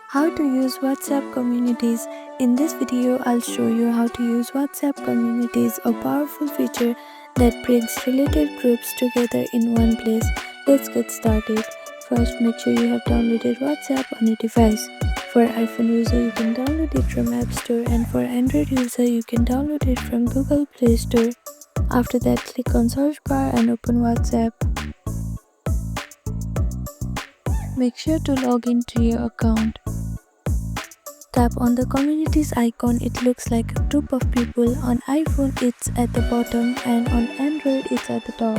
How to use WhatsApp communities. In this video, I'll show you how to use WhatsApp communities, a powerful feature that brings related groups together in one place. Let's get started. First, make sure you have downloaded WhatsApp on your device. For iPhone user, you can download it from App Store, and for Android user, you can download it from Google Play Store. After that, click on search bar and open WhatsApp. Make sure to log into your account. Tap on the communities icon. It looks like a group of people. On iPhone it's at the bottom and on Android it's at the top.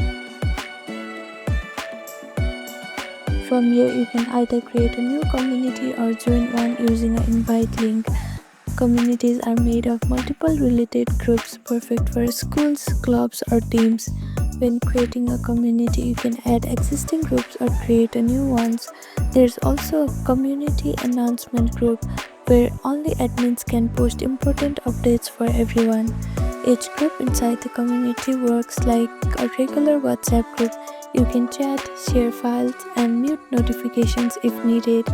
From here you can either create a new community or join one using an invite link. Communities are made of multiple related groups, perfect for schools, clubs or teams. When creating a community, you can add existing groups or create a new ones. There's also a community announcement group where only admins can post important updates for everyone. Each group inside the community works like a regular WhatsApp group. You can chat, share files, and mute notifications if needed.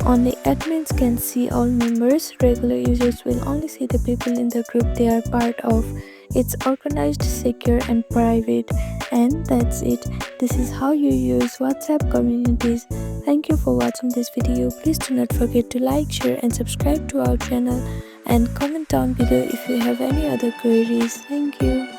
Only admins can see all members. Regular users will only see the people in the group they are part of. It's organized, secure, and private. And that's it. This is how you use WhatsApp communities. Thank you for watching this video. Please do not forget to like, share, and subscribe to our channel. And comment down below if you have any other queries. Thank you.